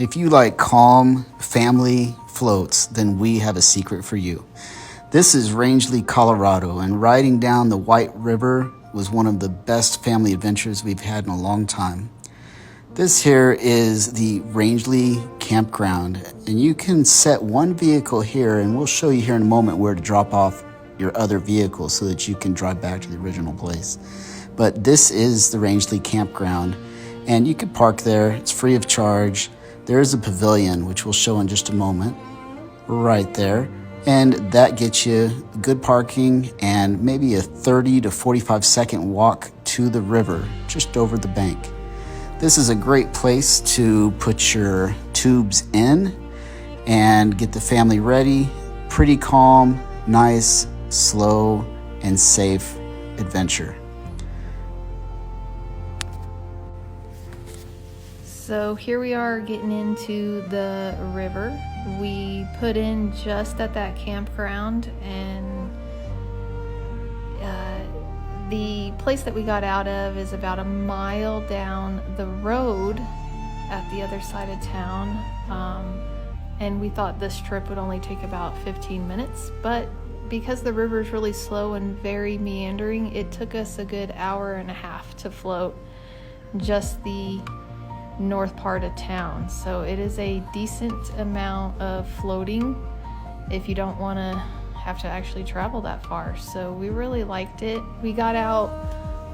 If you like calm family floats, then we have a secret for you. This is Rangley, Colorado, and riding down the White River was one of the best family adventures we've had in a long time. This here is the Rangley Campground, and you can set one vehicle here, and we'll show you here in a moment where to drop off your other vehicle so that you can drive back to the original place. But this is the Rangley Campground, and you can park there. It's free of charge. There is a pavilion, which we'll show in just a moment, right there. And that gets you good parking and maybe a 30 to 45 second walk to the river, just over the bank. This is a great place to put your tubes in and get the family ready. Pretty calm, nice, slow, and safe adventure. So here we are getting into the river. We put in just at that campground, and the place that we got out of is about a mile down the road at the other side of town. And we thought this trip would only take about 15 minutes, but because the river is really slow and very meandering, it took us a good hour and a half to float just the north part of town. So it is a decent amount of floating if you don't want to have to actually travel that far. So we really liked it. We got out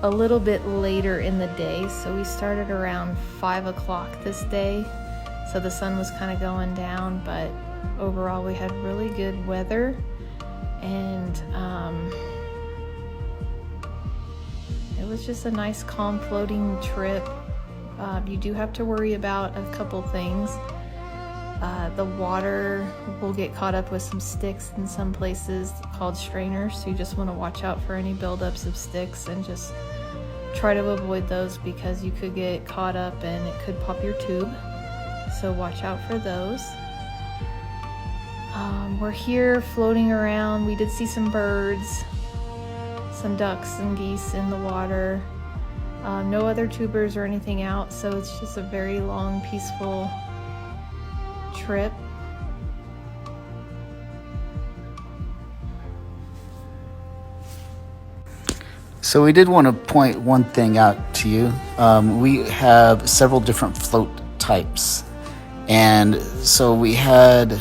a little bit later in the day, so we started around 5 o'clock this day, so the sun was kind of going down, but overall we had really good weather, and it was just a nice calm floating trip. You do have to worry about a couple things. The water will get caught up with some sticks in some places called strainers, so you just want to watch out for any buildups of sticks and just try to avoid those, because you could get caught up and it could pop your tube, so watch out for those. We're here floating around. We did see some birds, some ducks and geese in the water. No other tubers or anything out, so it's just a very long, peaceful trip. So we did want to point one thing out to you. We have several different float types. And so we had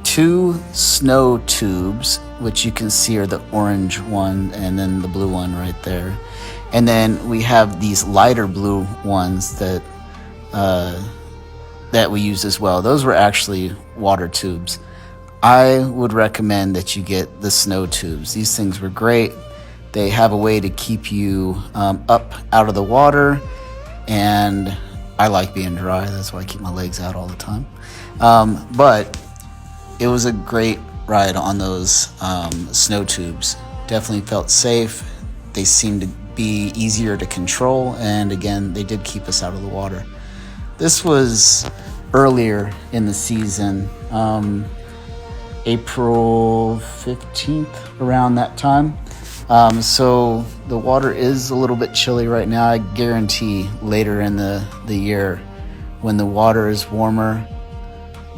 2 snow tubes, which you can see are the orange one and then the blue one right there. And then we have these lighter blue ones that we use as well. Those were actually water tubes. I would recommend that you get the snow tubes. These things were great. They have a way to keep you up out of the water, and I like being dry. That's why I keep my legs out all the time. But it was a great ride on those snow tubes. Definitely felt safe. They seemed to be easier to control, and again, they did keep us out of the water. This was earlier in the season, April 15th, around that time. So the water is a little bit chilly right now. I guarantee later in the year, when the water is warmer,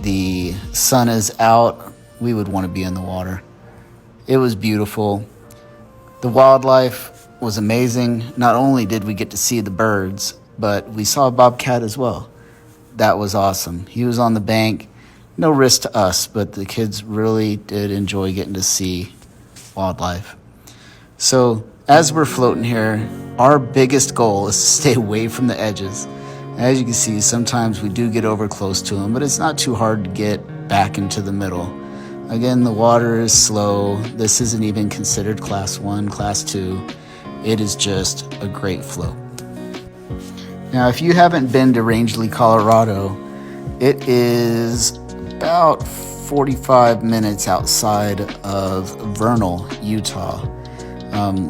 the sun is out, we would want to be in the water. It was beautiful. The wildlife was amazing. Not only did we get to see the birds, but we saw a bobcat as well. That was awesome. He was on the bank. No risk to us, but the kids really did enjoy getting to see wildlife. So as we're floating here, our biggest goal is to stay away from the edges. As you can see, sometimes we do get over close to them, but it's not too hard to get back into the middle. Again, the water is slow. This isn't even considered class 1, class 2. It is just a great float. Now, if you haven't been to Rangley, Colorado, it is about 45 minutes outside of Vernal, Utah.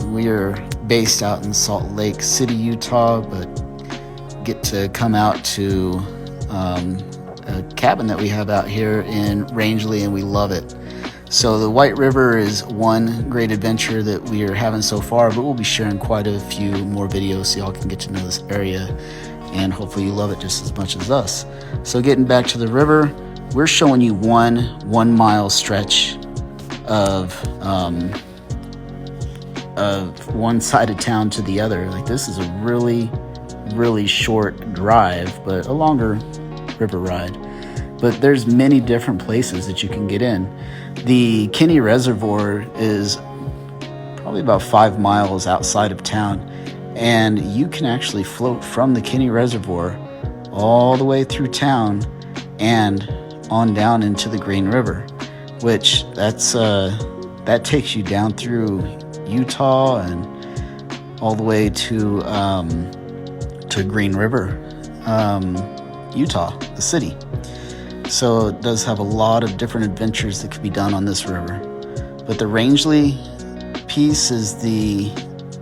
We are based out in Salt Lake City, Utah, but get to come out to a cabin that we have out here in Rangley, and we love it. So the White River is one great adventure that we are having so far, but we'll be sharing quite a few more videos so y'all can get to know this area and hopefully you love it just as much as us. So getting back to the river, we're showing you one mile stretch of one side of town to the other. Like, this is a really short drive, but a longer river ride. But there's many different places that you can get in. The Kinney Reservoir is probably about 5 miles outside of town, and you can actually float from the Kinney Reservoir all the way through town and on down into the Green River, which that takes you down through Utah and all the way to Green River, Utah, the city. So it does have a lot of different adventures that could be done on this river. But the Rangley piece is the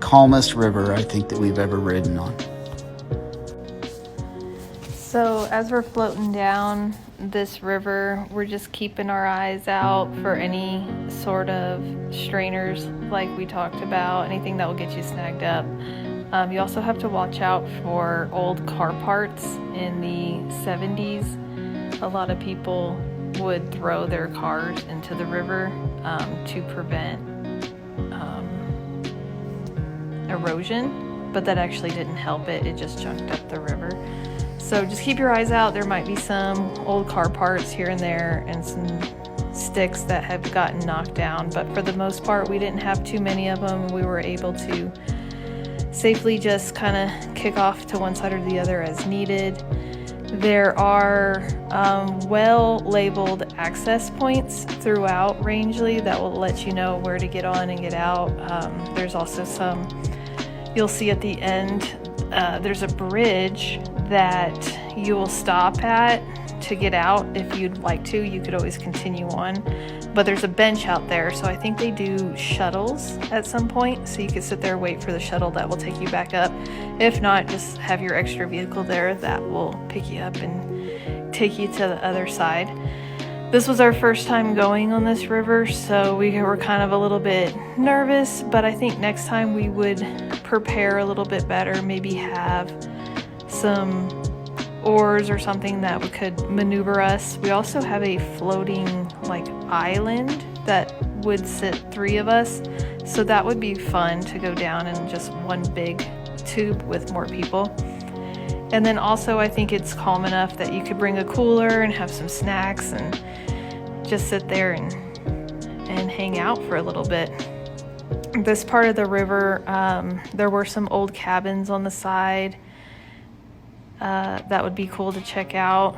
calmest river I think that we've ever ridden on. So as we're floating down this river, we're just keeping our eyes out for any sort of strainers like we talked about, anything that will get you snagged up. You also have to watch out for old car parts. In the 70s, a lot of people would throw their cars into the river to prevent erosion, but that actually didn't help it. It just chunked up the river. So just keep your eyes out. There might be some old car parts here and there and some sticks that have gotten knocked down, but for the most part we didn't have too many of them. We were able to safely just kind of kick off to one side or the other as needed. There are well labeled access points throughout Rangley that will let you know where to get on and get out. There's also some, you'll see at the end, there's a bridge that you will stop at to get out. If you'd like to, you could always continue on, but there's a bench out there, so I think they do shuttles at some point, so you could sit there and wait for the shuttle that will take you back up. If not, just have your extra vehicle there that will pick you up and take you to the other side. This was our first time going on this river, so we were kind of a little bit nervous, but I think next time we would prepare a little bit better, maybe have some oars or something that could maneuver us. We also have a floating like island that would sit 3 of us, so that would be fun to go down in just one big tube with more people. And then also I think it's calm enough that you could bring a cooler and have some snacks and just sit there and hang out for a little bit. This part of the river, there were some old cabins on the side that would be cool to check out.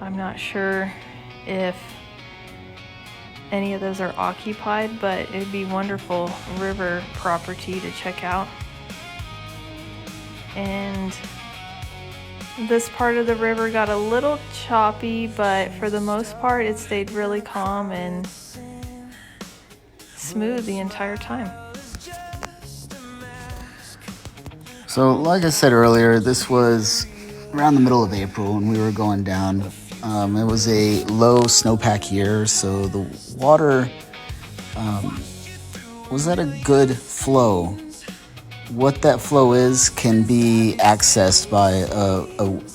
I'm not sure if any of those are occupied, but it'd be wonderful river property to check out. And this part of the river got a little choppy, but for the most part it stayed really calm and smooth the entire time. So like I said earlier, this was around the middle of April when we were going down. It was a low snowpack year, so the water was at a good flow. What that flow is can be accessed by a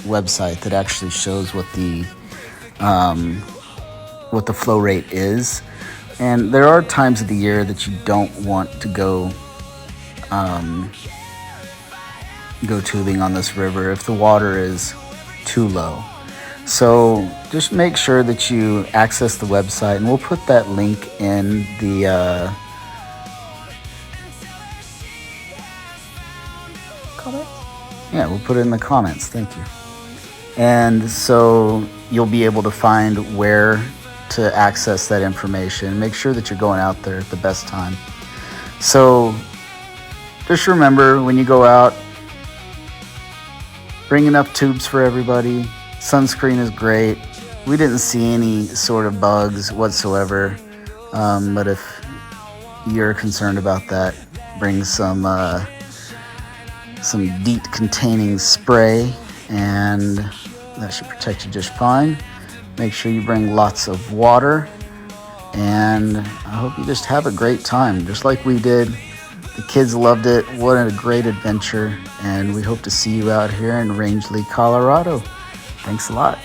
website that actually shows what the flow rate is. And there are times of the year that you don't want to go tubing on this river if the water is too low. So just make sure that you access the website, and we'll put that link in the Comments? Yeah, we'll put it in the comments. Thank you. And so you'll be able to find where to access that information. Make sure that you're going out there at the best time. So just remember, when you go out, bring enough tubes for everybody. Sunscreen is great. We didn't see any sort of bugs whatsoever. But if you're concerned about that, bring some DEET containing spray, and that should protect you just fine. Make sure you bring lots of water, and I hope you just have a great time, just like we did The kids loved it. What a great adventure. And we hope to see you out here in Rangley, Colorado. Thanks a lot.